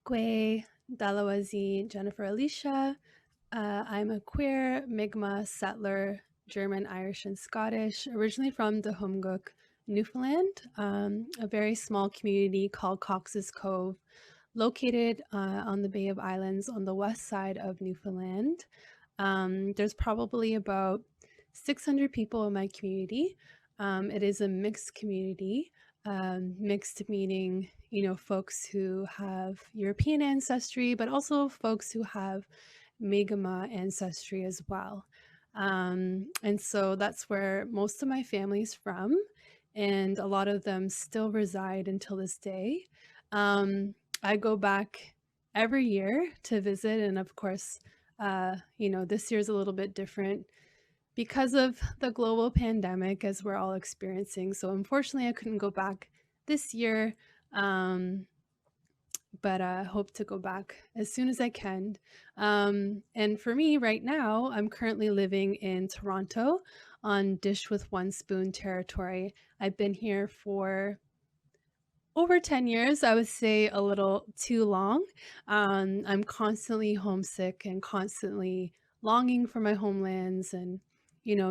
Kwe, Dalawazi, Jennifer Alicia. I'm a queer Mi'kmaq settler, German, Irish, and Scottish, originally from Ktaqmkuk, Newfoundland, a very small community called Cox's Cove, located on the Bay of Islands on the west side of Newfoundland. There's probably about 600 people in my community. It is a mixed community, mixed meaning, folks who have European ancestry, but also folks who have Mi'kmaq ancestry as well. And so that's where most of my family's from, and a lot of them still reside until this day. I go back every year to visit, and of course, this year's a little bit different because of the global pandemic as we're all experiencing. So unfortunately, I couldn't go back this year. But hope to go back as soon as I can. And for me right now, I'm currently living in Toronto on Dish with One Spoon territory. I've been here for over 10 years, I would say a little too long. I'm constantly homesick and constantly longing for my homelands and,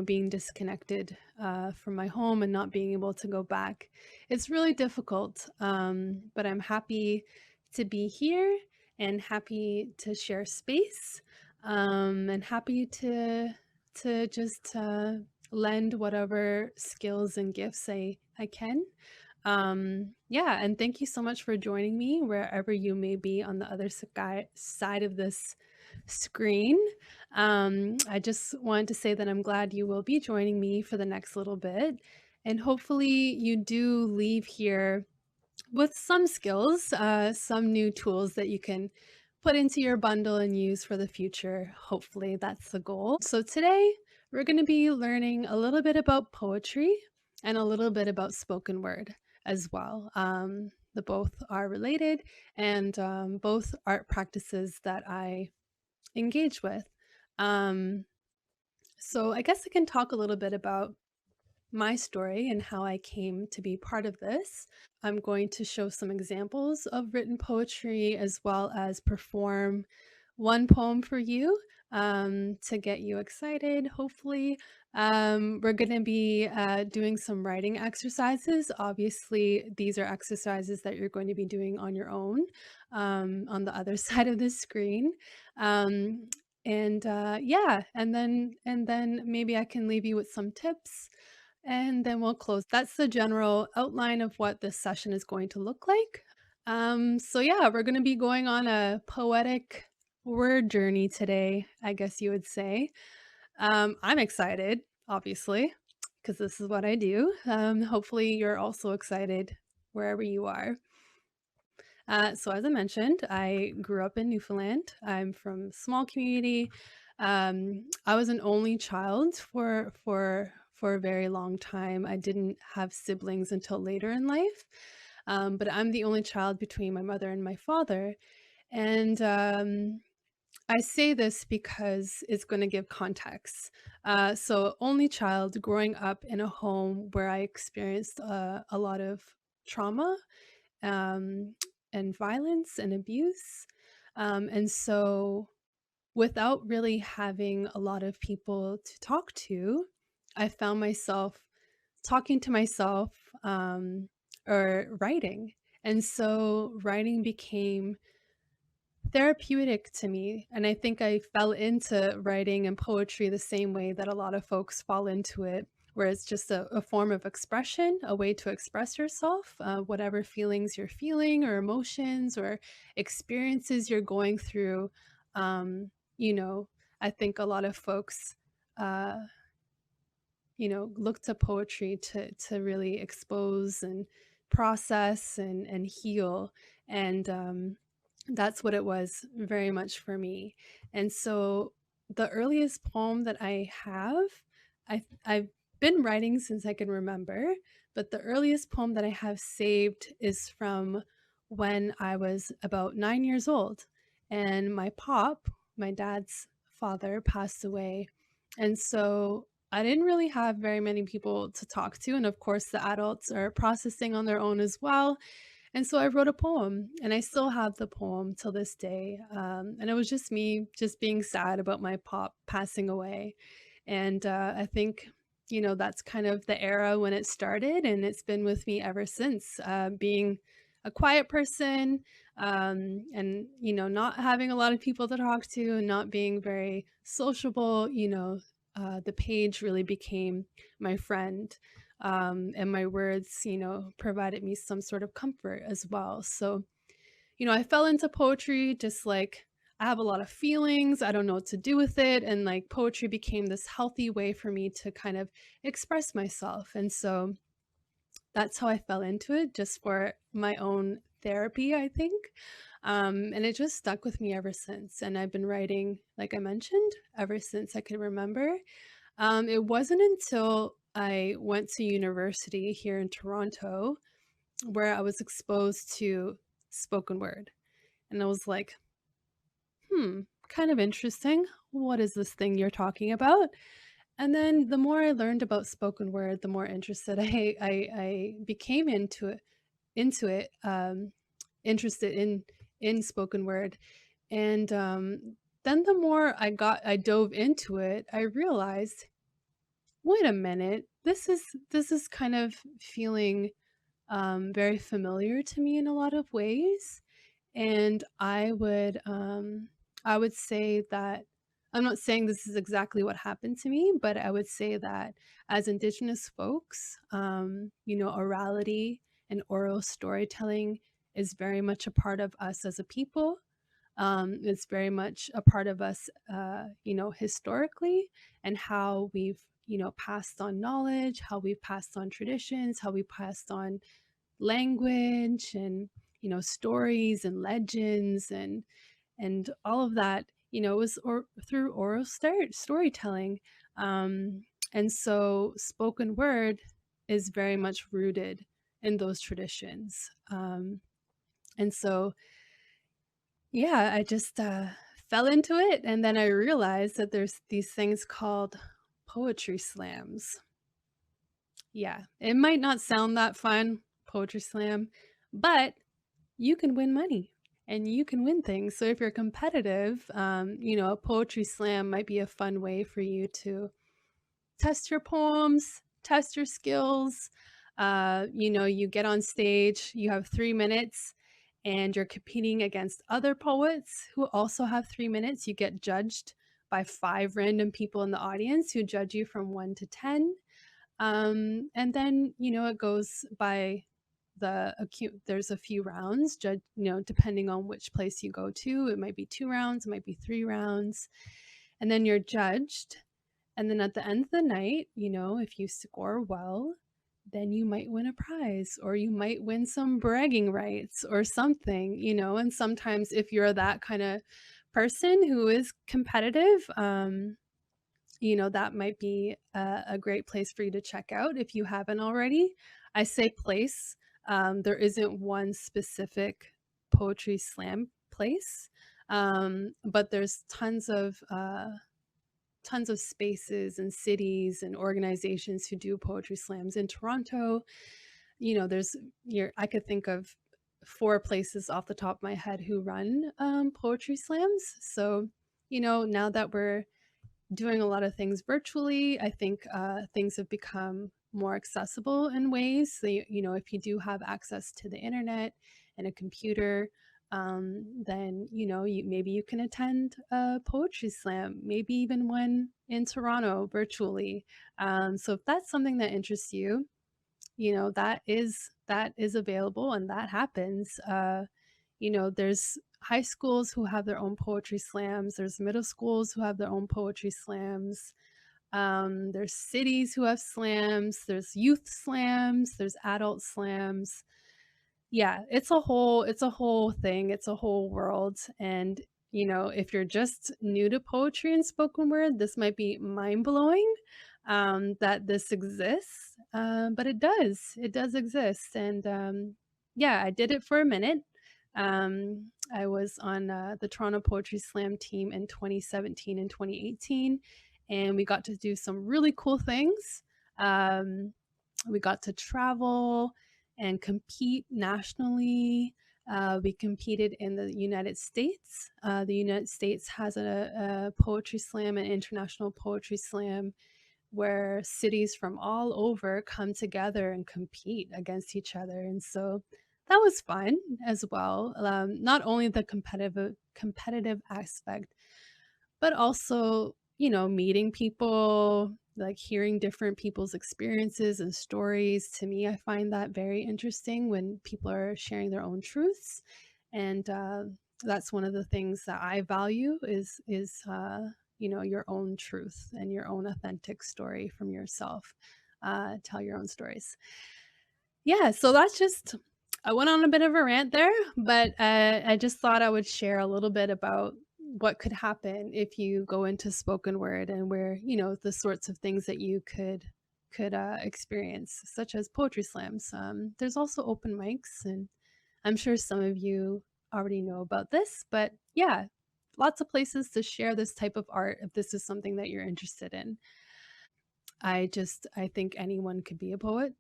being disconnected from my home and not being able to go back. It's really difficult, but I'm happy to be here and happy to share space, and happy to just lend whatever skills and gifts I can. Yeah, and thank you so much for joining me wherever you may be on the other side of this screen. I just wanted to say that I'm glad you will be joining me for the next little bit. And hopefully you do leave here with some skills, some new tools that you can put into your bundle and use for the future. Hopefully that's the goal. So today we're going to be learning a little bit about poetry and a little bit about spoken word as well. The both are related, and both art practices that I engage with. So I guess I can talk a little bit about my story and how I came to be part of this. I'm going to show some examples of written poetry as well as perform one poem for you to get you excited, hopefully. We're going to be doing some writing exercises. Obviously, these are exercises that you're going to be doing on your own on the other side of the screen. And yeah, and then maybe I can leave you with some tips and then we'll close. That's the general outline of what this session is going to look like. So yeah, we're going to be going on a poetic word journey today, I guess you would say. I'm excited, obviously, because this is what I do. Hopefully you're also excited wherever you are. So as I mentioned, I grew up in Newfoundland. I'm from a small community. I was an only child for a very long time. I didn't have siblings until later in life, but I'm the only child between my mother and my father. And I say this because it's going to give context. So only child growing up in a home where I experienced a lot of trauma, um, and violence and abuse. And so, without really having a lot of people to talk to, I found myself talking to myself, or writing. And so, writing became therapeutic to me. And I think I fell into writing and poetry the same way that a lot of folks fall into it, where it's just a form of expression, a way to express yourself, whatever feelings you're feeling, or emotions, or experiences you're going through. Um, you know, I think a lot of folks, uh, look to poetry to really expose and process and heal. And that's what it was very much for me. And so the earliest poem that I have, I've been writing since I can remember, but the earliest poem that I have saved is from when I was about 9 years old. And my dad's father, passed away. And so I didn't really have very many people to talk to. And of course, the adults are processing on their own as well. And so I wrote a poem, and I still have the poem till this day. And it was just me just being sad about my pop passing away. And I think, that's kind of the era when it started, and it's been with me ever since. Being a quiet person, and, not having a lot of people to talk to, and not being very sociable, the page really became my friend, and my words, provided me some sort of comfort as well. So, I fell into poetry just like I have a lot of feelings, I don't know what to do with it. And like poetry became this healthy way for me to kind of express myself. And so that's how I fell into it, just for my own therapy, I think. And it just stuck with me ever since. And I've been writing, like I mentioned, ever since I can remember. It wasn't until I went to university here in Toronto where I was exposed to spoken word. And I was like, kind of interesting. What is this thing you're talking about? And then the more I learned about spoken word, the more interested I became into it, interested in spoken word. And then the more I dove into it, I realized, wait a minute, this is kind of feeling very familiar to me in a lot of ways. And I would say that I'm not saying this is exactly what happened to me, but I would say that as Indigenous folks, orality and oral storytelling is very much a part of us as a people. It's very much a part of us, historically, and how we've, passed on knowledge, how we've passed on traditions, how we passed on language, and stories and legends, and all of that, was through oral storytelling. And so spoken word is very much rooted in those traditions. And so, yeah, I just fell into it, and then I realized that there's these things called poetry slams. Yeah, it might not sound that fun, poetry slam, but you can win money and you can win things. So if you're competitive, a poetry slam might be a fun way for you to test your poems, test your skills. You get on stage, you have 3 minutes, and you're competing against other poets who also have 3 minutes. You get judged by 5 random people in the audience who judge you from 1 to 10. And then, it goes by there's a few rounds, depending on which place you go to. It might be 2 rounds, it might be 3 rounds. And then you're judged. And then at the end of the night, if you score well, then you might win a prize, or you might win some bragging rights or something, and sometimes if you're that kind of person who is competitive, that might be a great place for you to check out if you haven't already. I say place. There isn't one specific poetry slam place, but there's tons of spaces and cities and organizations who do poetry slams in Toronto. There's I could think of 4 places off the top of my head who run poetry slams. So, now that we're doing a lot of things virtually, I think things have become more accessible in ways. So, if you do have access to the internet and a computer, then maybe you can attend a poetry slam, maybe even one in Toronto virtually. So if that's something that interests you, that is available, and that happens. There's high schools who have their own poetry slams. There's middle schools who have their own poetry slams. There's cities who have slams. There's youth slams. There's adult slams. Yeah, it's a whole thing. It's a whole world. And if you're just new to poetry and spoken word, this might be mind blowing, that this exists. But it does exist. And yeah, I did it for a minute. I was on the Toronto Poetry Slam team in 2017 and 2018, and we got to do some really cool things. We got to travel and compete nationally. We competed in the United States. The United States has a poetry slam, an international poetry slam, where cities from all over come together and compete against each other. And so that was fun as well. Not only the competitive aspect, but also, meeting people, like hearing different people's experiences and stories. To me, I find that very interesting when people are sharing their own truths. And that's one of the things that I value is your own truth and your own authentic story from yourself. Tell your own stories. Yeah, so that's just, I went on a bit of a rant there, but I just thought I would share a little bit about what could happen if you go into spoken word, and where, the sorts of things that you could experience, such as poetry slams. There's also open mics, and I'm sure some of you already know about this, but yeah, lots of places to share this type of art if this is something that you're interested in. I think anyone could be a poet.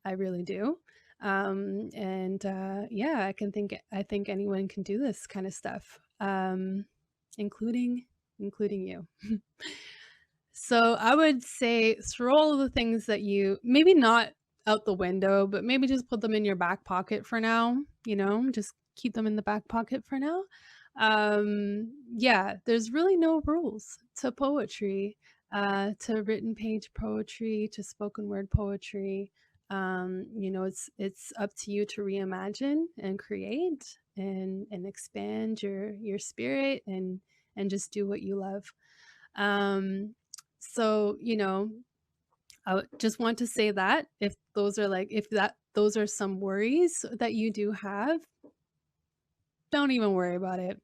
I really do. And yeah, I think anyone can do this kind of stuff, including you. So I would say throw all of the things that you maybe not out the window, but maybe just put them in your back pocket for now, just keep them in the back pocket for now. Yeah, there's really no rules to poetry, to written page poetry, to spoken word poetry. It's up to you to reimagine and create and expand your spirit and just do what you love. Um, so, I just want to say that if those are some worries that you do have, don't even worry about it.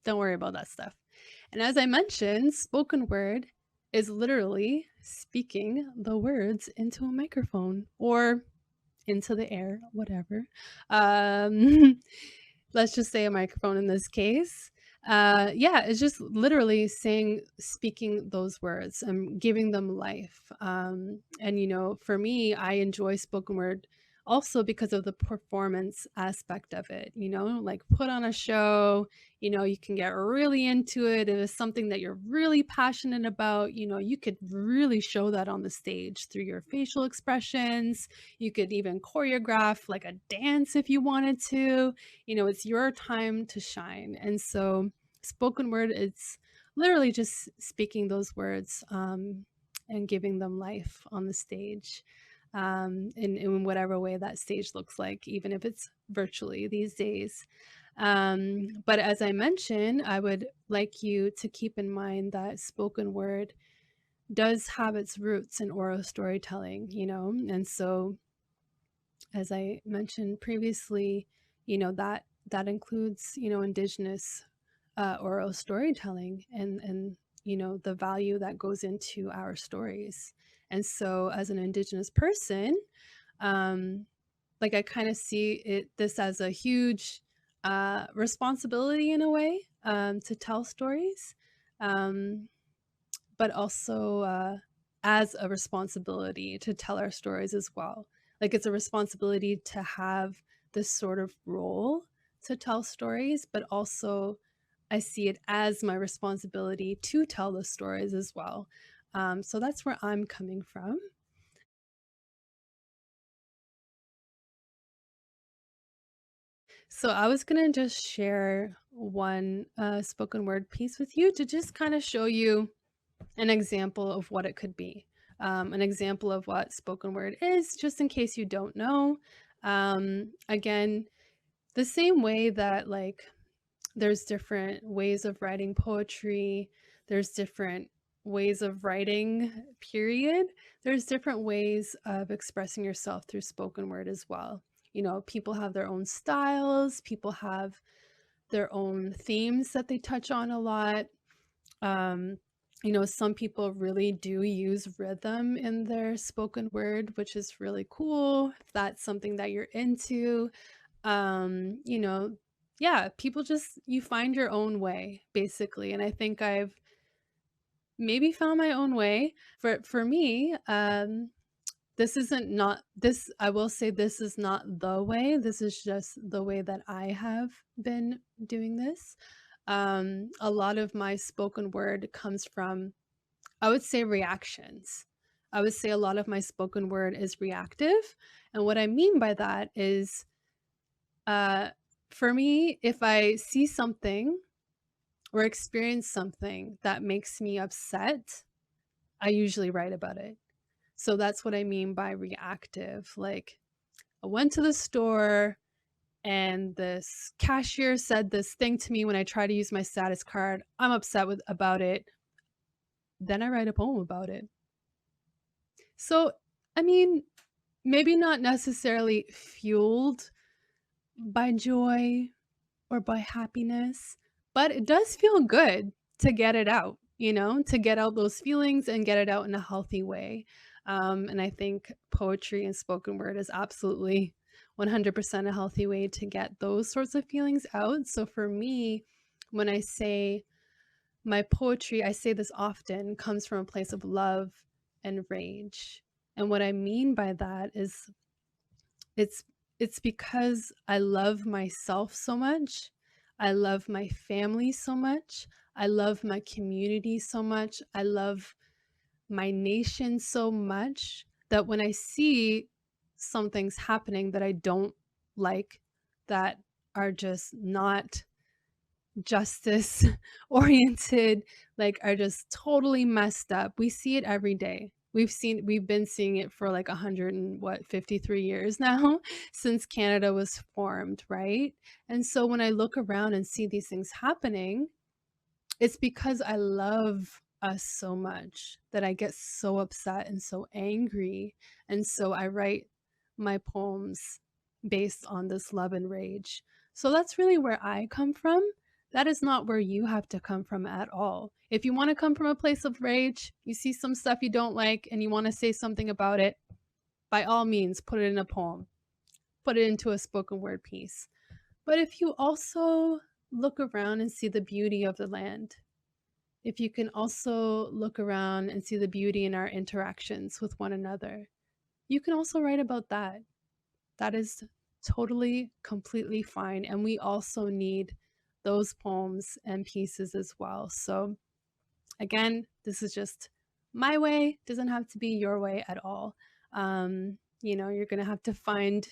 Don't worry about that stuff. And as I mentioned, spoken word is literally speaking the words into a microphone or into the air, whatever. Um, let's just say a microphone in this case. Yeah, it's just literally speaking those words and giving them life. And for me, I enjoy spoken word also because of the performance aspect of it. Like put on a show. You can get really into it. If it's something that you're really passionate about, you could really show that on the stage through your facial expressions. You could even choreograph like a dance if you wanted to. It's your time to shine. And so spoken word, it's literally just speaking those words, and giving them life on the stage, in whatever way that stage looks like, even if it's virtually these days. But as I mentioned, I would like you to keep in mind that spoken word does have its roots in oral storytelling, and so as I mentioned previously, that includes, Indigenous oral storytelling and the value that goes into our stories. And so, as an Indigenous person, um, like I kind of see this as a huge responsibility in a way, to tell stories, um, but also as a responsibility to tell our stories as well. Like it's a responsibility to have this sort of role to tell stories, but also I see it as my responsibility to tell the stories as well. So that's where I'm coming from. So I was gonna just share one spoken word piece with you to just kind of show you an example of what it could be. An example of what spoken word is, just in case you don't know. Again, the same way that like there's different ways of writing poetry, there's different ways of writing, period. There's different ways of expressing yourself through spoken word as well. People have their own styles, people have their own themes that they touch on a lot. Um, some people really do use rhythm in their spoken word, which is really cool. If that's something that you're into, um, you know, yeah, people just, you find your own way, basically. And I think I've maybe found my own way. For me, this isn't not this I will say this is not the way. This is just the way that I have been doing this. A lot of my spoken word comes from, I would say, reactions. I would say a lot of my spoken word is reactive. And what I mean by that is, uh, for me, if I see something or experience something that makes me upset, I usually write about it. So that's what I mean by reactive. Like, I went to the store and this cashier said this thing to me when I try to use my status card. I'm upset about it. Then I write a poem about it. So, I mean, maybe not necessarily fueled by joy or by happiness, but it does feel good to get it out, to get out those feelings and get it out in a healthy way. And I think poetry and spoken word is absolutely 100% a healthy way to get those sorts of feelings out. So for me, when I say my poetry, I say this often, comes from a place of love and rage. And what I mean by that is it's it's because I love myself so much. I love my family so much. I love my community so much. I love my nation so much that when I see some things happening that I don't like, that are just not justice oriented, like, are just totally messed up. We see it every day. We've been seeing it for like 100 and what, 53 years now since Canada was formed, right? And so when I look around and see these things happening, it's because I love us so much that I get so upset and so angry. And so I write my poems based on this love and rage. So that's really where I come from. That is not where you have to come from at all. If you want to come from a place of rage, you see some stuff you don't like and you want to say something about it, by all means, put it in a poem, put it into a spoken word piece. But if you also look around and see the beauty of the land, if you can also look around and see the beauty in our interactions with one another, you can also write about that. That is totally, completely fine. And we also need those poems and pieces as well. So, again, this is just my way, doesn't have to be your way at all. You're going to have to find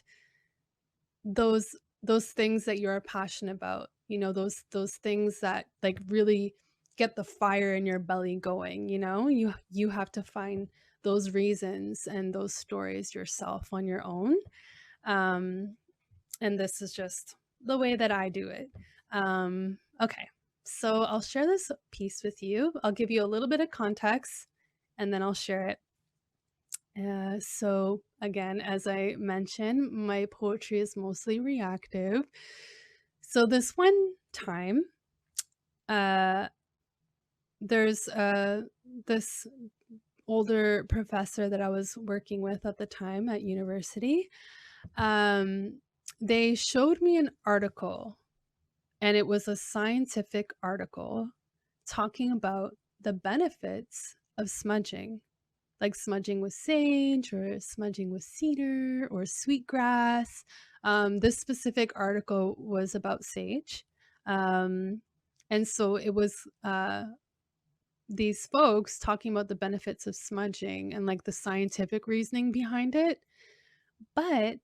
those things that you're passionate about, those things that like really get the fire in your belly going. You have to find those reasons and those stories yourself on your own. And this is just the way that I do it. Okay, so I'll share this piece with you. I'll give you a little bit of context and then I'll share it. So again, as I mentioned, my poetry is mostly reactive. So this one time, there's this older professor that I was working with at the time at university. They showed me an article, and it was a scientific article talking about the benefits of smudging, like smudging with sage or smudging with cedar or sweetgrass. This specific article was about sage. And so it was these folks talking about the benefits of smudging and like the scientific reasoning behind it. But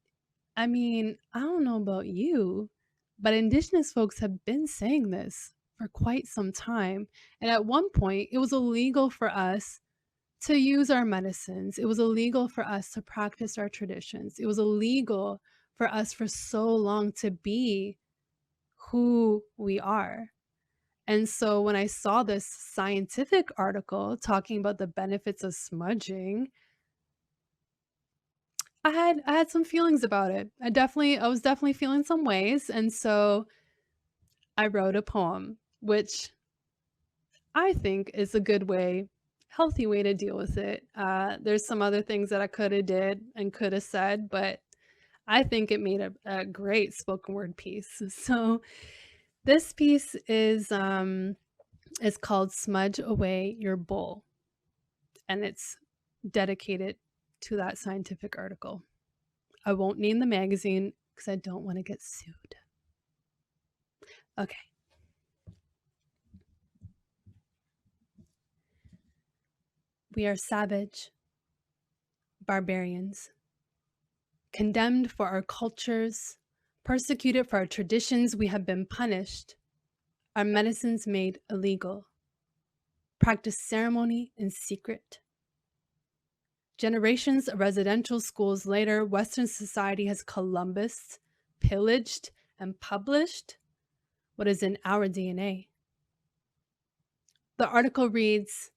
I mean, I don't know about you, but Indigenous folks have been saying this for quite some time. And at one point, it was illegal for us to use our medicines. It was illegal for us to practice our traditions. It was illegal for us for so long to be who we are. And so when I saw this scientific article talking about the benefits of smudging, I had some feelings about it. I was definitely feeling some ways, and so I wrote a poem, which I think is a good way, healthy way to deal with it. There's some other things that I could have did and could have said, but I think it made a great spoken word piece. So this piece is called "Smudge Away Your Bowl," and it's dedicated to that scientific article. I won't name the magazine because I don't want to get sued. Okay. We are savage, barbarians, condemned for our cultures, persecuted for our traditions. We have been punished, our medicines made illegal, practiced ceremony in secret. Generations of residential schools later, Western society has Columbus, pillaged, and published what is in our DNA. The article reads,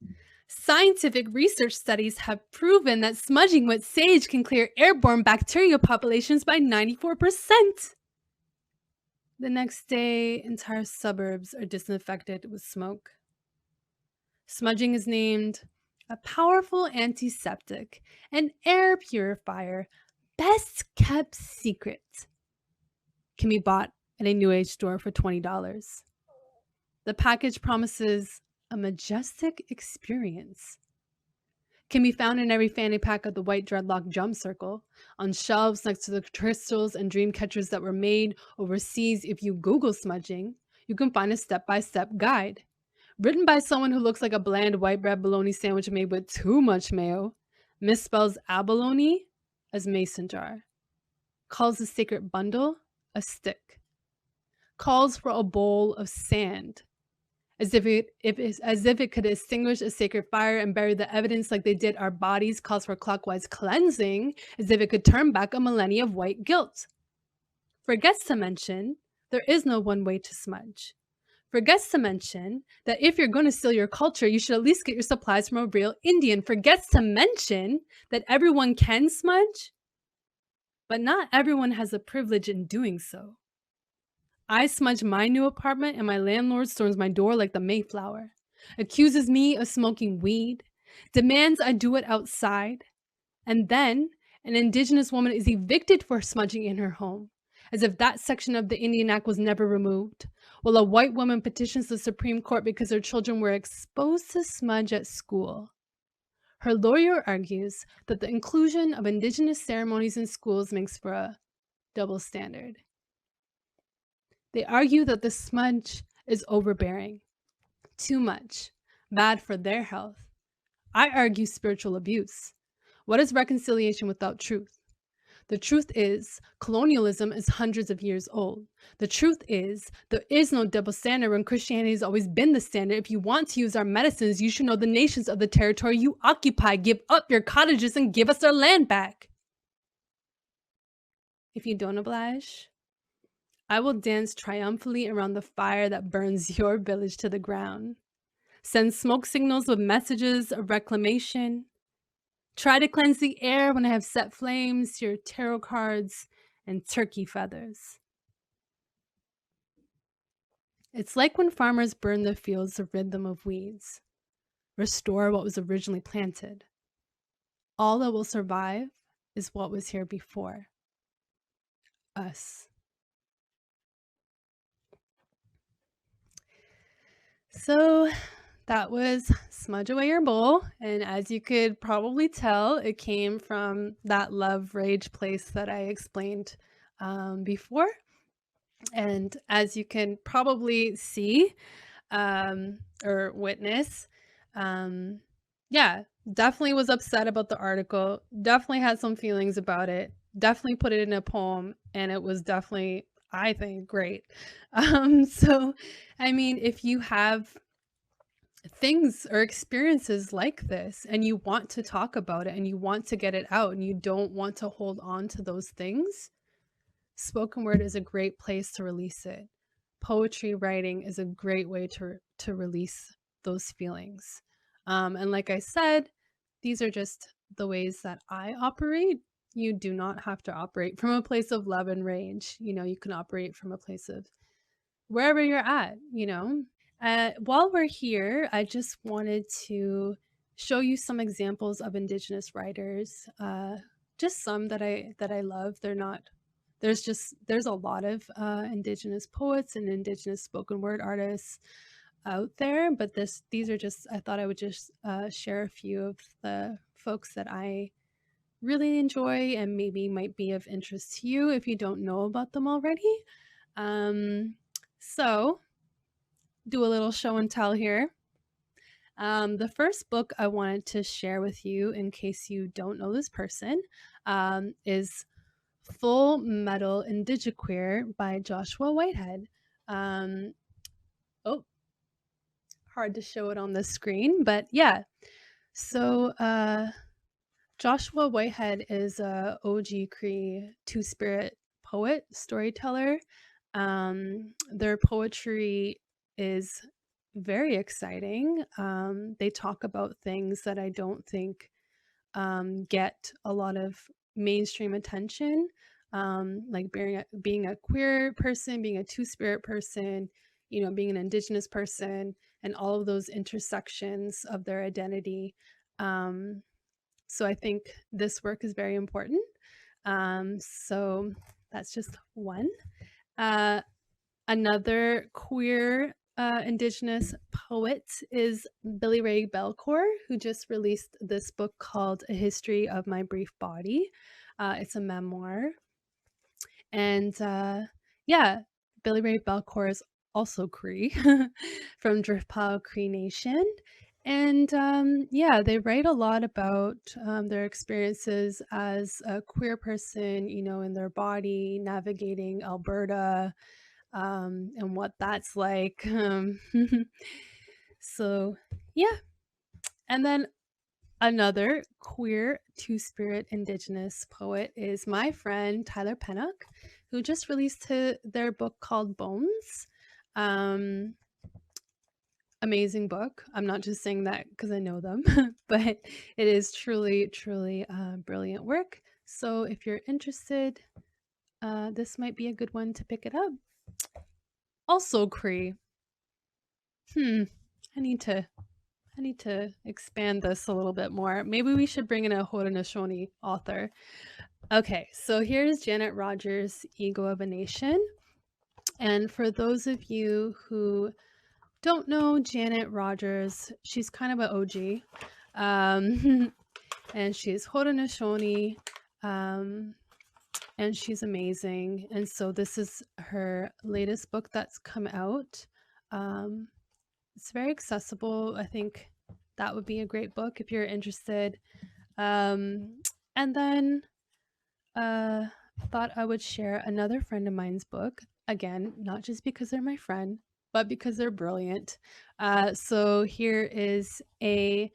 scientific research studies have proven that smudging with sage can clear airborne bacteria populations by 94%. The next day, entire suburbs are disinfected with smoke. Smudging is named a powerful antiseptic, an air purifier, best kept secret. Can be bought at a New Age store for $20. The package promises a majestic experience. Can be found in every fanny pack of the White Dreadlock Jump Circle, on shelves next to the crystals and dream catchers that were made overseas. If you Google smudging, you can find a step-by-step guide. Written by someone who looks like a bland white bread bologna sandwich made with too much mayo, misspells abalone as mason jar, calls the sacred bundle a stick, calls for a bowl of sand, as if it could extinguish a sacred fire and bury the evidence like they did our bodies, calls for clockwise cleansing, as if it could turn back a millennia of white guilt. Forgets to mention there is no one way to smudge. Forgets to mention that if you're going to steal your culture, you should at least get your supplies from a real Indian. Forgets to mention that everyone can smudge, but not everyone has a privilege in doing so. I smudge my new apartment and my landlord storms my door like the Mayflower, accuses me of smoking weed, demands I do it outside, and then an Indigenous woman is evicted for smudging in her home, as if that section of the Indian Act was never removed, while a white woman petitions the Supreme Court because her children were exposed to smudge at school. Her lawyer argues that the inclusion of Indigenous ceremonies in schools makes for a double standard. They argue that the smudge is overbearing, too much, bad for their health. I argue spiritual abuse. What is reconciliation without truth? The truth is, colonialism is hundreds of years old. The truth is, there is no double standard when Christianity has always been the standard. If you want to use our medicines, you should know the nations of the territory you occupy. Give up your cottages and give us our land back. If you don't oblige, I will dance triumphantly around the fire that burns your village to the ground. Send smoke signals with messages of reclamation. Try to cleanse the air when I have set flames to your tarot cards and turkey feathers. It's like when farmers burn their fields to rid them of weeds, restore what was originally planted. All that will survive is what was here before. Us. So that was Smudge Away Your Bowl, and as you could probably tell, it came from that love rage place that I explained before. And as you can probably see or witness, yeah, definitely was upset about the article, definitely had some feelings about it, definitely put it in a poem, and it was definitely, I think, great. So, I mean, if you have things or experiences like this and you want to talk about it and you want to get it out and you don't want to hold on to those things, spoken word is a great place to release it. Poetry writing is a great way to release those feelings. And like I said, these are just the ways that I operate. You do not have to operate from a place of love and rage. You know, you can operate from a place of wherever you're at, you know. While we're here, I just wanted to show you some examples of Indigenous writers. Just some that I love. They're not. There's a lot of Indigenous poets and Indigenous spoken word artists out there, but these are just, I thought I would just share a few of the folks that I really enjoy and maybe might be of interest to you if you don't know about them already. So, do a little show and tell here. The first book I wanted to share with you, in case you don't know this person, is Full Metal Indigiqueer by Joshua Whitehead. Oh, hard to show it on the screen, but yeah. So, Joshua Whitehead is a OG Cree two-spirit poet, storyteller. Their poetry is very exciting. They talk about things that I don't think get a lot of mainstream attention, like being a queer person, being a two-spirit person, being an Indigenous person, and all of those intersections of their identity. So I think this work is very important. So that's just one. Uh, Another queer Indigenous poet is Ray Bellcore, who just released this book called A History of My Brief Body. It's a memoir. And yeah, Ray Bellcore is also Cree from Driftpile Cree Nation. And yeah, they write a lot about their experiences as a queer person, in their body, navigating Alberta, and what that's like. So, yeah. And then another queer two-spirit Indigenous poet is my friend Tyler Pennock, who just released their book called Bones. Amazing book. I'm not just saying that because I know them, but it is truly, truly brilliant work. So if you're interested, this might be a good one to pick it up. Also Cree. I need to expand this a little bit more. Maybe we should bring in a Haudenosaunee author. Okay, so here's Janet Rogers' Ego of a Nation. And for those of you who don't know Janet Rogers, she's kind of an OG. And she's Haudenosaunee. And she's amazing. And so this is her latest book that's come out. It's very accessible. I think that would be a great book if you're interested. And then thought I would share another friend of mine's book. Again, not just because they're my friend, but because they're brilliant. So here is a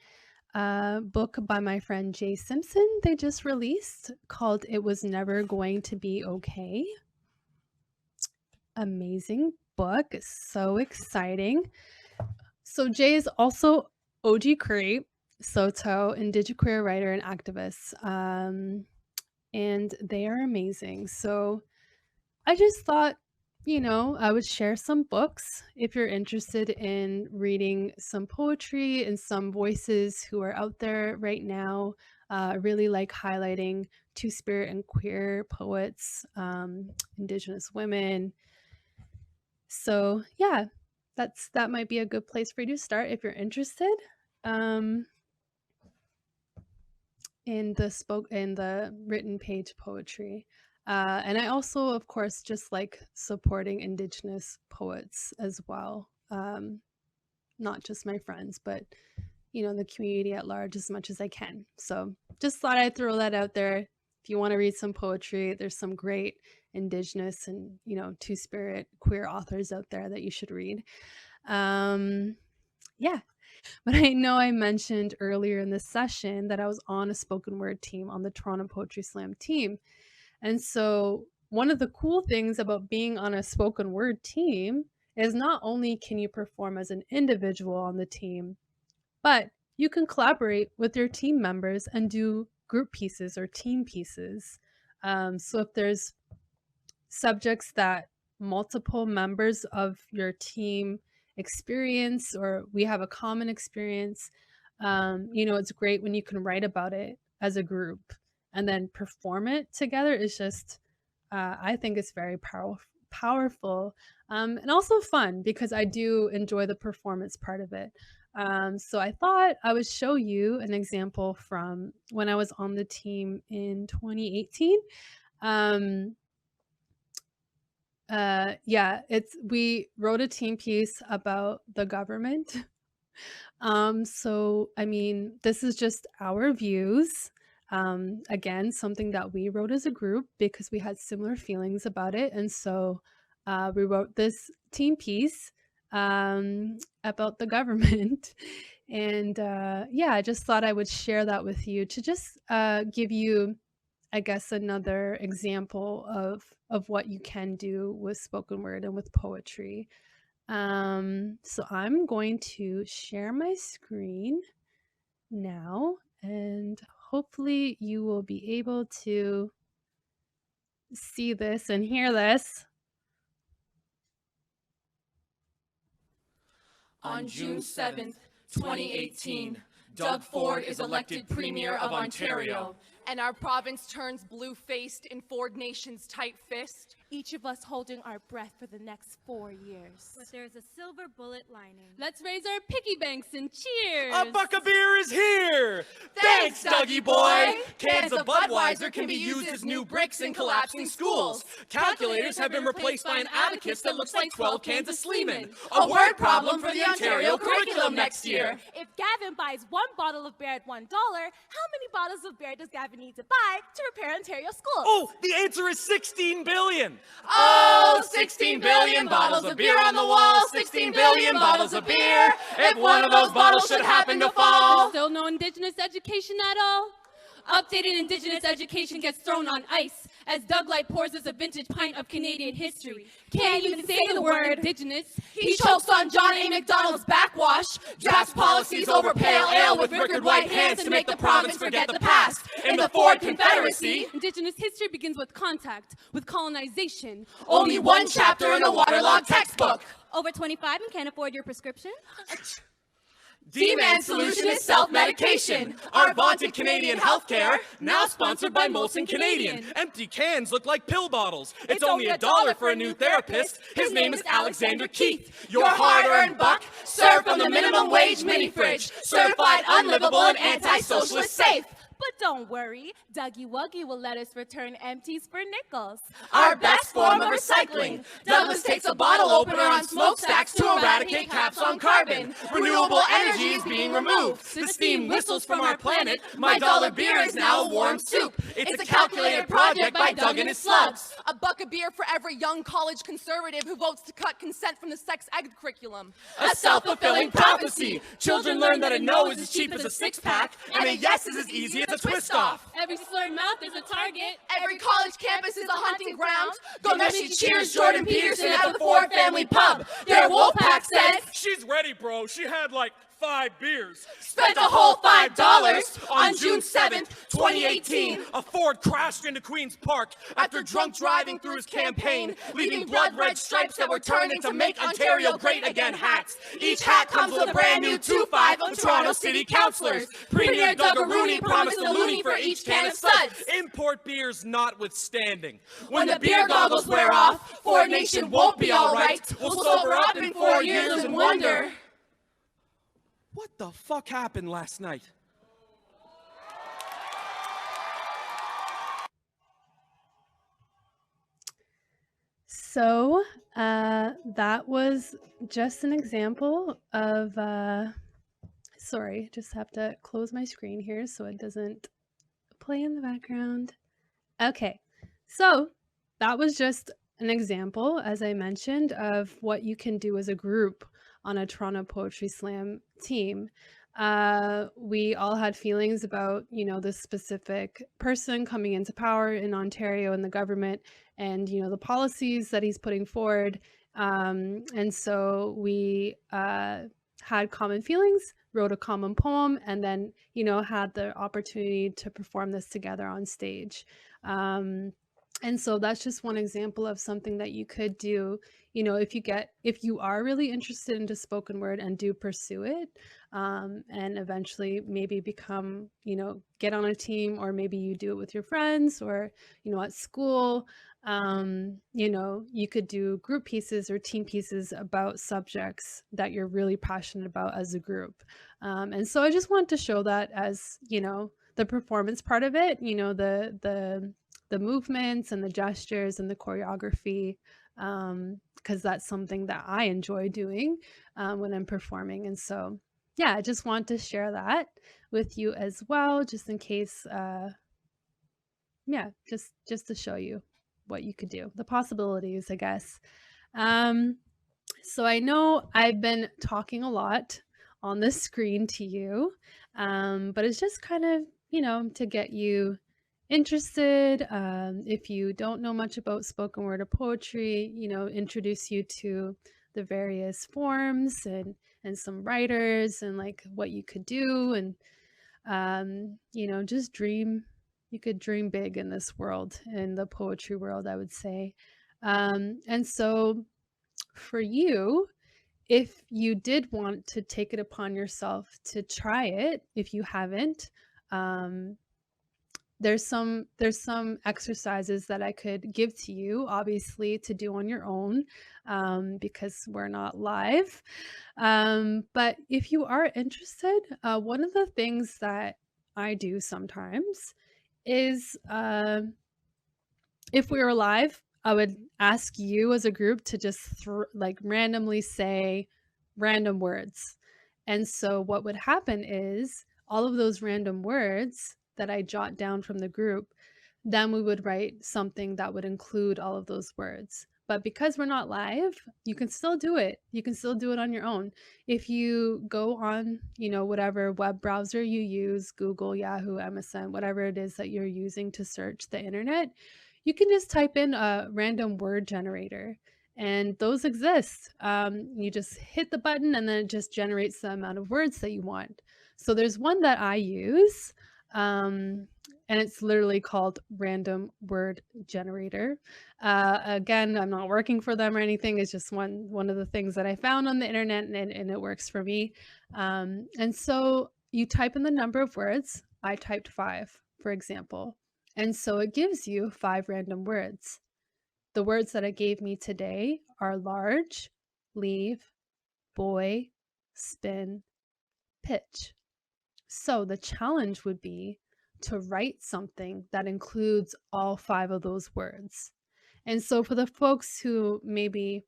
book by my friend Jay Simpson they just released called It Was Never Going to Be Okay. Amazing book. So exciting. So Jay is also OG Cree, Soto, Indigiqueer writer and activist. And they are amazing. So I just thought, I would share some books if you're interested in reading some poetry and some voices who are out there right now. I really like highlighting two-spirit and queer poets, Indigenous women. So yeah, that might be a good place for you to start if you're interested. In the written page poetry. And I also, of course, just like supporting Indigenous poets as well. Not just my friends, but the community at large as much as I can. So just thought I'd throw that out there. If you want to read some poetry, there's some great Indigenous and two-spirit queer authors out there that you should read. Yeah. But I know I mentioned earlier in this session that I was on a spoken word team on the Toronto Poetry Slam team. And so one of the cool things about being on a spoken word team is not only can you perform as an individual on the team, but you can collaborate with your team members and do group pieces or team pieces. So if there's subjects that multiple members of your team experience or we have a common experience, it's great when you can write about it as a group and then perform it together. Is just I think it's very powerful and also fun because I do enjoy the performance part of it. So I thought I would show you an example from when I was on the team in 2018. Um, yeah, we wrote a team piece about the government. So I mean, this is just our views. Again, something that we wrote as a group because we had similar feelings about it. And so we wrote this team piece about the government. And yeah, I just thought I would share that with you to just give you, I guess, another example of what you can do with spoken word and with poetry. So I'm going to share my screen now, and hopefully you will be able to see this and hear this. On June 7th, 2018, Doug Ford is elected Premier of Ontario. And our province turns blue-faced in Ford Nation's tight fist. Each of us holding our breath for the next 4 years. But there's a silver bullet lining. Let's raise our piggy banks and cheers! A buck of beer is here! Thanks, Dougie boy! Cans of Budweiser can be used as new bricks in collapsing schools. Calculators have been replaced by an abacus that looks like 12 cans of Sleeman. A word problem for the Ontario curriculum next year. If Gavin buys 1 bottle of beer at $1, how many bottles of beer does Gavin need to buy to repair Ontario schools? Oh, the answer is 16 billion! Oh, 16 billion bottles of beer on the wall, 16 billion bottles of beer. If one of those bottles should happen to fall. Still no Indigenous education at all? Updated Indigenous education gets thrown on ice as Doug Light pours us a vintage pint of Canadian history. Can't even say the word Indigenous. He chokes on John A. Macdonald's backwash, drafts policies over pale ale with wicked white hands to make the province forget the past. In the Ford Confederacy, Indigenous history begins with contact, with colonization. only 1 chapter in a waterlogged textbook. Over 25 and can't afford your prescription? D-Man's solution is self-medication. Our vaunted Canadian healthcare, now sponsored by Molson Canadian. Empty cans look like pill bottles. It's only $1 for a new therapist. His name is Alexander Keith. Your hard-earned buck, served from the minimum wage mini-fridge, certified unlivable and anti-socialist safe. But don't worry, Dougie Wuggy will let us return empties for nickels. Our best form of recycling. Douglas takes a bottle opener on smokestacks to eradicate caps on carbon. Renewable energy is being removed. The steam whistles from our planet. My dollar beer is now a warm soup. It's a calculated project by Doug and his slugs. A buck of beer for every young college conservative who votes to cut consent from the sex ed curriculum. A self-fulfilling prophecy. Children learn that a no is as cheap as a six-pack, and a yes is as easy as a twist-off. Every slurred mouth is a target. Every college campus is a hunting ground. Go Messi cheers Jordan Peterson at the Ford family pub. Their Wolfpack said, She's ready, bro. She had like 5 beers. spent a whole $5 on June 7th, 2018. A Ford crashed into Queen's Park after drunk driving through his campaign, leaving blood red stripes that were turned into Make Ontario Great Again hats. Each hat comes with a brand new 2-5 of Toronto City Councillors. Premier Doug Rooney promised a loonie for each can of suds. Import beers notwithstanding. When the beer goggles wear off, Ford Nation won't be alright. We'll sober up in 4 years and wonder. What the fuck happened last night? So that was just an example of, sorry, just have to close my screen here so it doesn't play in the background. Okay, so that was just an example, as I mentioned, of what you can do as a group on a Toronto Poetry Slam team. We all had feelings about, you know, this specific person coming into power in Ontario and the government and, you know, the policies that he's putting forward. And so we had common feelings, wrote a common poem, and then, you know, had the opportunity to perform this together on stage. And so that's just one example of something that you could do, you know, if you are really interested into spoken word and do pursue it. and eventually maybe become, get on a team, or maybe you do it with your friends, or, at school. You could do group pieces or team pieces about subjects that you're really passionate about as a group. And so I just want to show that as, the performance part of it, the movements and the gestures and the choreography, because that's something that I enjoy doing when I'm performing. And so, yeah, I just want to share that with you as well, just in case, yeah, just to show you what you could do, the possibilities, I guess. Um, so I know I've been talking a lot on the screen to you, but it's just kind of, to get you interested. If you don't know much about spoken word or poetry, introduce you to the various forms and some writers and like what you could do, and just dream. You could dream big in this world, in the poetry world, I would say. And so for you, if you did want to take it upon yourself to try it, if you haven't, um, there's some exercises that I could give to you, obviously, to do on your own, because we're not live. But if you are interested, one of the things that I do sometimes is, if we were live, I would ask you as a group to just like randomly say random words. And so what would happen is all of those random words that I jot down from the group, then we would write something that would include all of those words. But because we're not live, you can still do it. You can still do it on your own. If you go on, whatever web browser you use, Google, Yahoo, MSN, whatever it is that you're using to search the internet, you can just type in a random word generator, and those exist. You just hit the button and then it just generates the amount of words that you want. So there's one that I use, and it's literally called Random Word Generator. Again, I'm not working for them or anything. It's just one of the things that I found on the internet, and it works for me. And so you type in the number of words. I typed 5, for example. And so it gives you 5 random words. The words that it gave me today are large, leave, boy, spin, pitch. So the challenge would be to write something that includes all 5 of those words. And so for the folks who maybe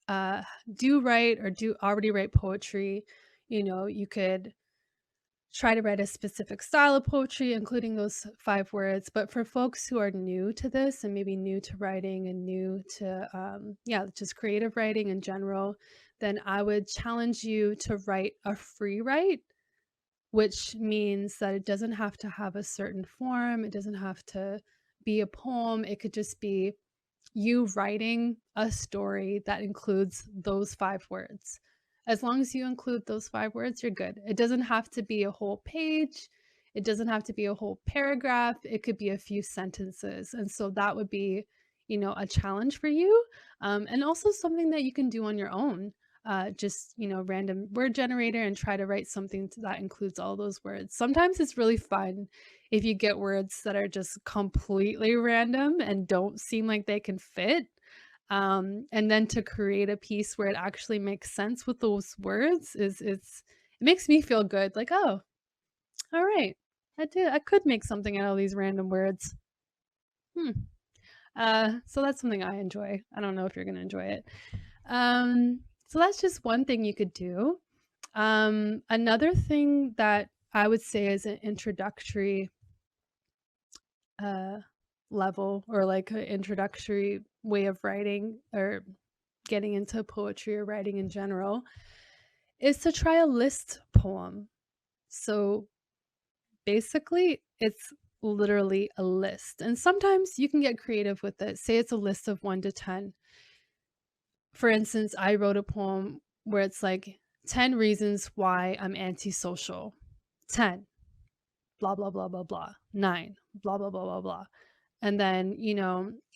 do write or do already write poetry, you could try to write a specific style of poetry, including those 5 words. But for folks who are new to this and maybe new to writing and new to, just creative writing in general, then I would challenge you to write a free write, which means that it doesn't have to have a certain form. It doesn't have to be a poem. It could just be you writing a story that includes those 5 words. As long as you include those 5 words, you're good. It doesn't have to be a whole page. It doesn't have to be a whole paragraph. It could be a few sentences. And so that would be, a challenge for you, and also something that you can do on your own. Just, random word generator and try to write something that includes all those words. Sometimes it's really fun if you get words that are just completely random and don't seem like they can fit. And then to create a piece where it actually makes sense with those words it makes me feel good. Like, oh, all right, I could make something out of these random words. So that's something I enjoy. I don't know if you're gonna enjoy it. So that's just one thing you could do. Another thing that I would say is an introductory level, or like an introductory way of writing or getting into poetry or writing in general, is to try a list poem. So basically, it's literally a list. And sometimes you can get creative with it. Say it's a list of 1 to 10. For instance, I wrote a poem where it's like 10 reasons why I'm antisocial. 10, blah, blah, blah, blah, blah. 9, blah, blah, blah, blah, blah. And then,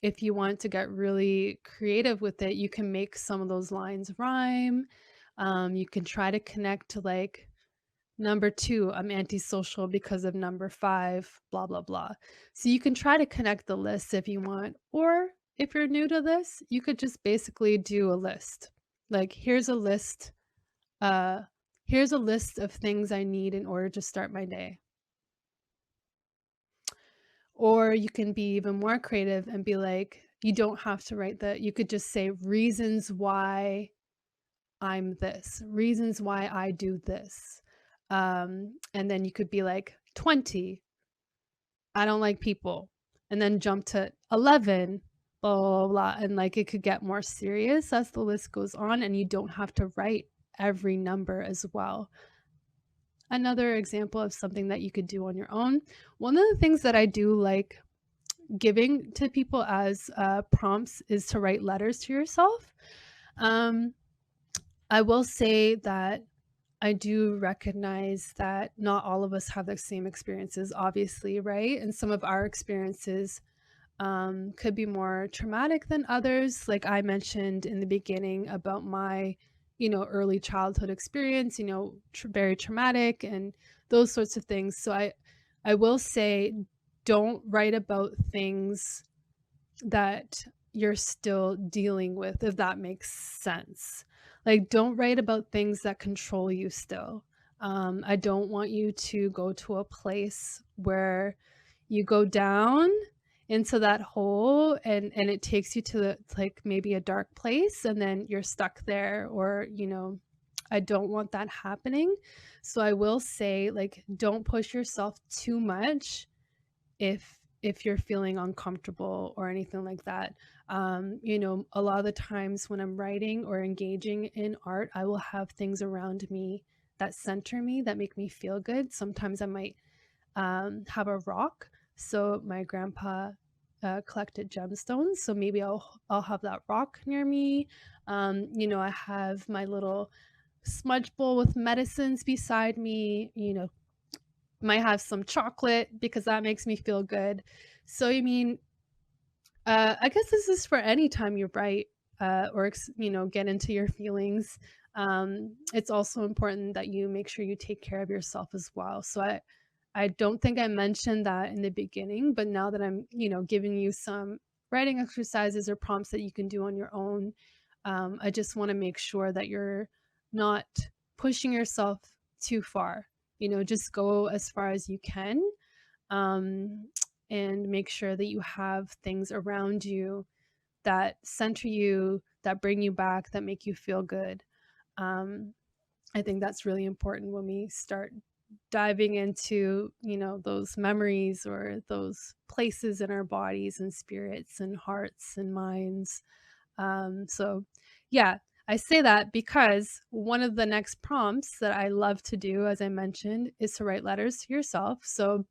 if you want to get really creative with it, you can make some of those lines rhyme. You can try to connect to like number 2, I'm antisocial because of number 5, blah, blah, blah. So you can try to connect the list if you want. Or if you're new to this, you could just basically do a list. Like, uh, here's a list of things I need in order to start my day. Or you can be even more creative and be like, you don't have to write that. You could just say reasons why I'm this, reasons why I do this. And then you could be like 20, I don't like people. And then jump to 11, blah, blah, blah. And like it could get more serious as the list goes on, and you don't have to write every number as well. Another example of something that you could do on your own. One of the things that I do like giving to people as prompts is to write letters to yourself. I will say that I do recognize that not all of us have the same experiences, obviously, right? And some of our experiences could be more traumatic than others. Like I mentioned in the beginning about my, early childhood experience, very traumatic and those sorts of things. So I will say, don't write about things that you're still dealing with, if that makes sense. Like, don't write about things that control you still. I don't want you to go to a place where you go down into that hole and it takes you to like maybe a dark place and then you're stuck there, or I don't want that happening. So I will say, like, don't push yourself too much if you're feeling uncomfortable or anything like that. A lot of the times when I'm writing or engaging in art, I will have things around me that center me, that make me feel good. Sometimes I might have a rock. So my grandpa collected gemstones, so maybe I'll have that rock near me. I have my little smudge bowl with medicines beside me. Might have some chocolate because that makes me feel good. So I guess this is for any time you write or get into your feelings. It's also important that you make sure you take care of yourself as well. So I don't think I mentioned that in the beginning, but now that I'm giving you some writing exercises or prompts that you can do on your own, I just want to make sure that you're not pushing yourself too far. Just go as far as you can, and make sure that you have things around you that center you, that bring you back, that make you feel good. I think that's really important when we start diving into, those memories or those places in our bodies and spirits and hearts and minds. So yeah, I say that because one of the next prompts that I love to do, as I mentioned, is to write letters to yourself. So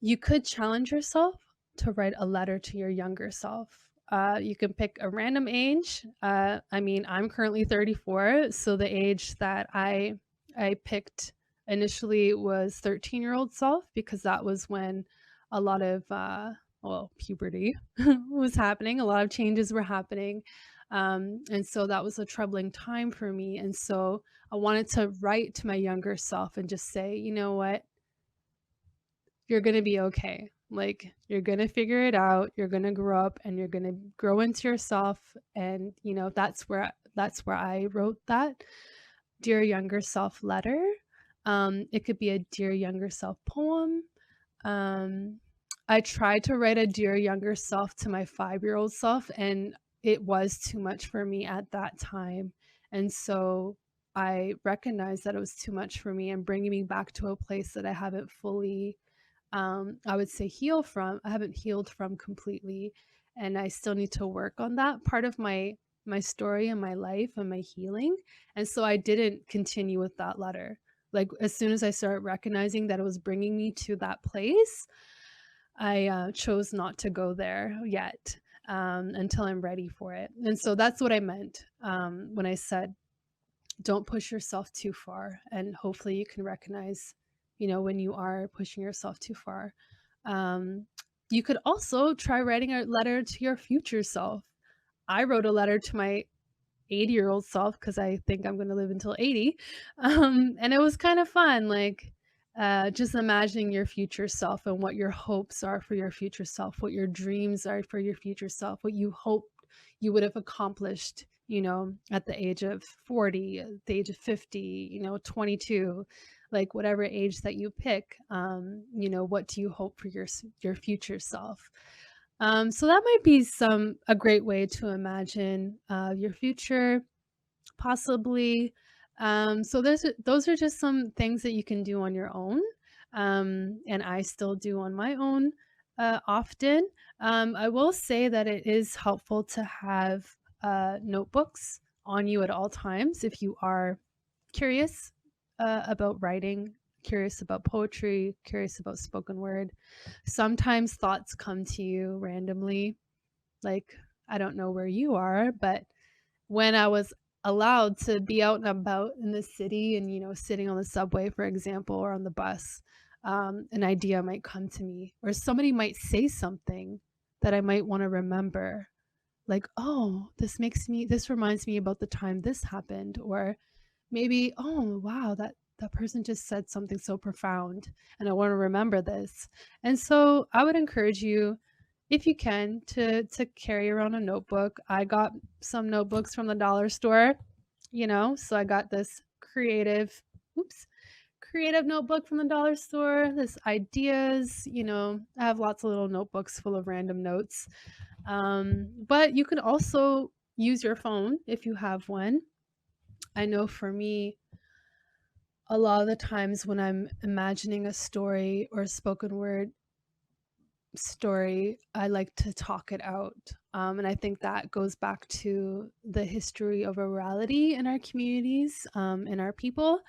you could challenge yourself to write a letter to your younger self. You can pick a random age. I'm currently 34, so the age that I picked initially was 13-year-old self, because that was when a lot of puberty was happening. A lot of changes were happening. And so that was a troubling time for me. And so I wanted to write to my younger self and just say, you know what? You're going to be okay. Like, you're going to figure it out. You're going to grow up and you're going to grow into yourself. And, that's where I wrote that Dear Younger Self letter. It could be a Dear Younger Self poem. I tried to write a Dear Younger Self to my 5-year-old self, and it was too much for me at that time. And so I recognized that it was too much for me and bringing me back to a place that I haven't fully, I would say, healed from. I haven't healed from completely. And I still need to work on that part of my story and my life and my healing. And so I didn't continue with that letter. Like, as soon as I started recognizing that it was bringing me to that place, I chose not to go there yet, until I'm ready for it. And so that's what I meant when I said, don't push yourself too far. And hopefully you can recognize, when you are pushing yourself too far. You could also try writing a letter to your future self. I wrote a letter to my 80-year-old self because I think I'm going to live until 80. And it was kind of fun, like just imagining your future self and what your hopes are for your future self, what your dreams are for your future self, what you hope you would have accomplished, at the age of 40, at the age of 50, 22, like whatever age that you pick. What do you hope for your future self? So that might be a great way to imagine your future, possibly. So those are just some things that you can do on your own, and I still do on my own often. I will say that it is helpful to have notebooks on you at all times if you are curious about writing, curious about poetry, curious about spoken word. Sometimes thoughts come to you randomly. Like, I don't know where you are, but when I was allowed to be out and about in the city and, sitting on the subway, for example, or on the bus, an idea might come to me, or somebody might say something that I might want to remember. Like, oh, this reminds me about the time this happened. Or maybe, oh, wow, that person just said something so profound and I want to remember this. And so I would encourage you, if you can, to carry around a notebook. I got some notebooks from the dollar store, so I got this creative notebook from the dollar store, this ideas, I have lots of little notebooks full of random notes. But you can also use your phone if you have one. I know for me, a lot of the times when I'm imagining a story or a spoken word story, I like to talk it out. And I think that goes back to the history of orality in our communities, in our people.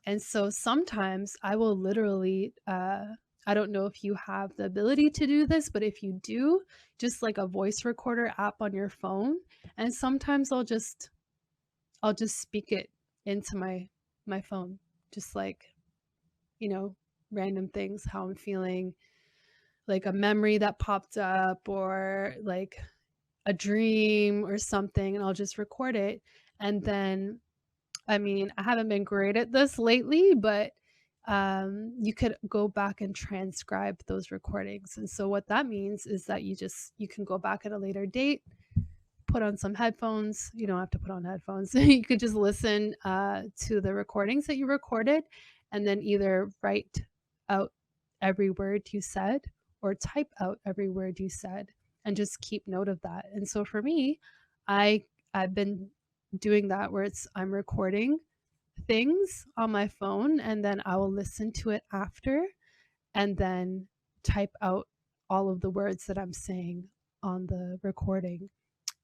And so sometimes I will literally, I don't know if you have the ability to do this, but if you do, just like a voice recorder app on your phone. And sometimes I'll just speak it into my phone, just like, random things, how I'm feeling, like a memory that popped up, or like a dream or something, and I'll just record it. And then, I mean, I haven't been great at this lately, but you could go back and transcribe those recordings. And so what that means is that you can go back at a later date, put on some headphones. You don't have to put on headphones. You could just listen to the recordings that you recorded, and then either write out every word you said or type out every word you said, and just keep note of that. And so for me, I've been doing that, where I'm recording things on my phone, and then I will listen to it after, and then type out all of the words that I'm saying on the recording.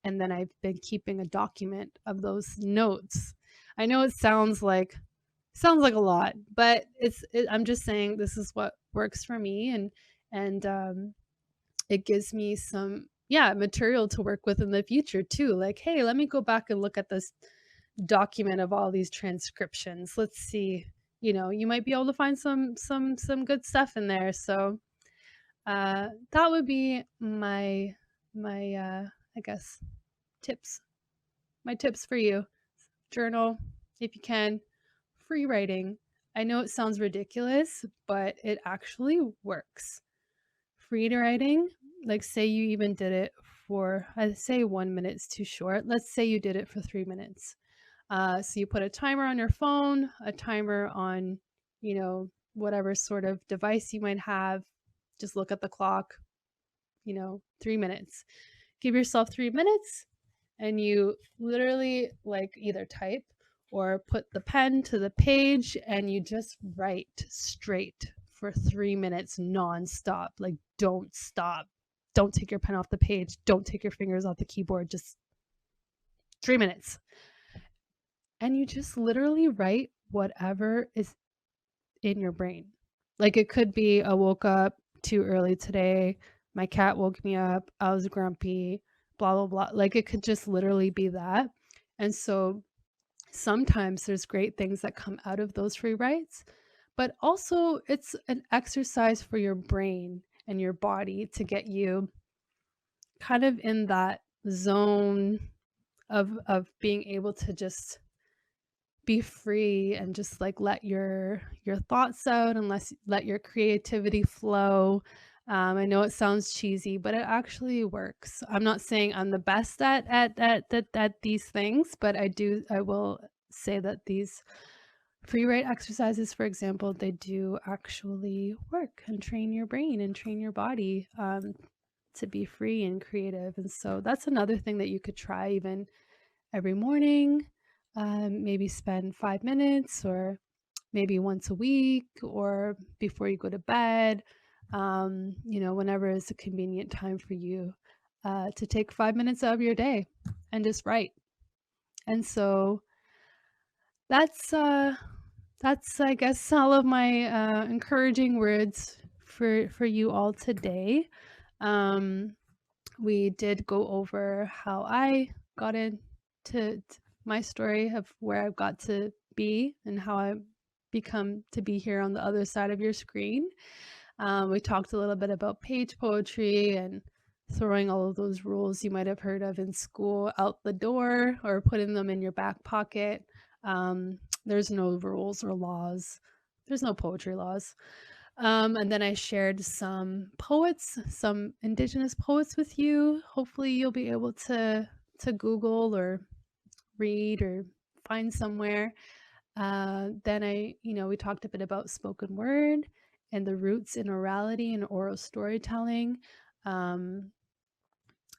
And then I've been keeping a document of those notes. I know it sounds like a lot, but I'm just saying this is what works for me, and it gives me some material to work with in the future too. Like, hey, let me go back and look at this document of all these transcriptions. Let's see, you might be able to find some good stuff in there. So that would be my I guess tips. My tips for you: journal if you can, free writing. I know it sounds ridiculous, but it actually works. Free writing, like, say you even did it for, I say 1 minute is too short. Let's say you did it for 3 minutes. So you put a timer on your phone, a timer on, whatever sort of device you might have. Just look at the clock, 3 minutes. Give yourself 3 minutes, and you literally, like, either type or put the pen to the page, and you just write straight for 3 minutes nonstop. Like, don't stop. Don't take your pen off the page. Don't take your fingers off the keyboard. Just 3 minutes. And you just literally write whatever is in your brain. Like, it could be, I woke up too early today, my cat woke me up, I was grumpy, blah, blah, blah. Like, it could just literally be that. And so sometimes there's great things that come out of those free writes, but also it's an exercise for your brain and your body to get you kind of in that zone of being able to just be free and just like let your thoughts out and let your creativity flow. I know it sounds cheesy, but it actually works. I'm not saying I'm the best at these things, but I will say that these free write exercises, for example, they do actually work and train your brain and train your body to be free and creative. And so that's another thing that you could try even every morning. Maybe spend 5 minutes, or maybe once a week, or before you go to bed. Whenever is a convenient time for you to take 5 minutes out of your day and just write. And so that's I guess all of my encouraging words for you all today. We did go over how I got into my story of where I've got to be and how I become to be here on the other side of your screen. We talked a little bit about page poetry and throwing all of those rules you might have heard of in school out the door or putting them in your back pocket. There's no rules or laws. There's no poetry laws. And then I shared some poets, some Indigenous poets with you. Hopefully you'll be able to Google or read or find somewhere. Then we talked a bit about spoken word and the roots in orality and oral storytelling. And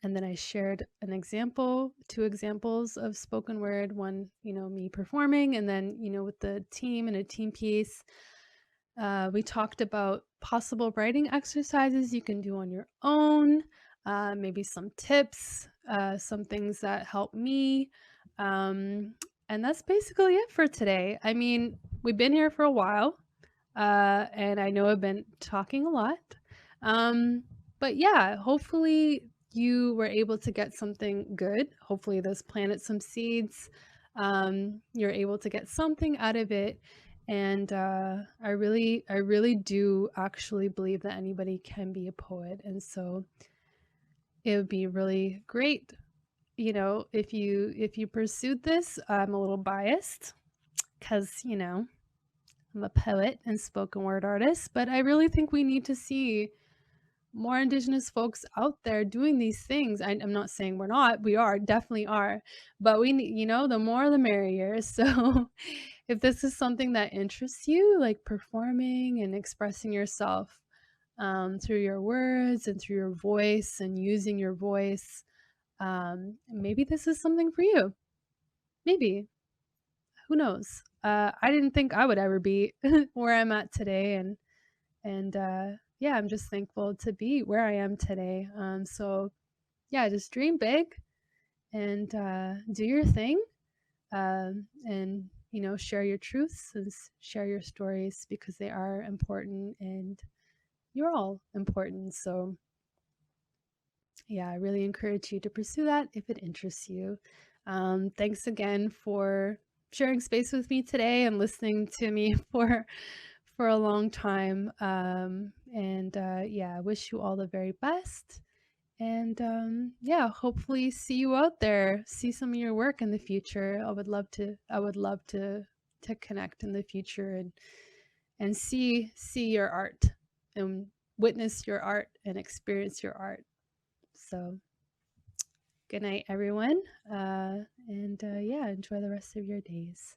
then I shared two examples of spoken word, one, me performing, and then, with the team and a team piece. We talked about possible writing exercises you can do on your own, maybe some tips, some things that help me. And that's basically it for today. I mean, we've been here for a while, and I know I've been talking a lot. But yeah, hopefully you were able to get something good. Hopefully this planted some seeds. You're able to get something out of it. And I really do actually believe that anybody can be a poet. And so it would be really great, if you pursued this. I'm a little biased because, I'm a poet and spoken word artist, but I really think we need to see more Indigenous folks out there doing these things. I'm not saying we're not, we are, definitely are, but we need, the more the merrier. So if this is something that interests you, like performing and expressing yourself through your words and through your voice and using your voice, maybe this is something for you. Maybe. Who knows? I didn't think I would ever be where I'm at today, and yeah, I'm just thankful to be where I am today. So yeah, just dream big and do your thing, and share your truths and share your stories, because they are important and you're all important. So yeah, I really encourage you to pursue that if it interests you. Thanks again for sharing space with me today and listening to me for a long time. Yeah, I wish you all the very best. And yeah, hopefully see you out there, see some of your work in the future. I would love to connect in the future and see your art and witness your art and experience your art. So good night, everyone. Yeah, enjoy the rest of your days.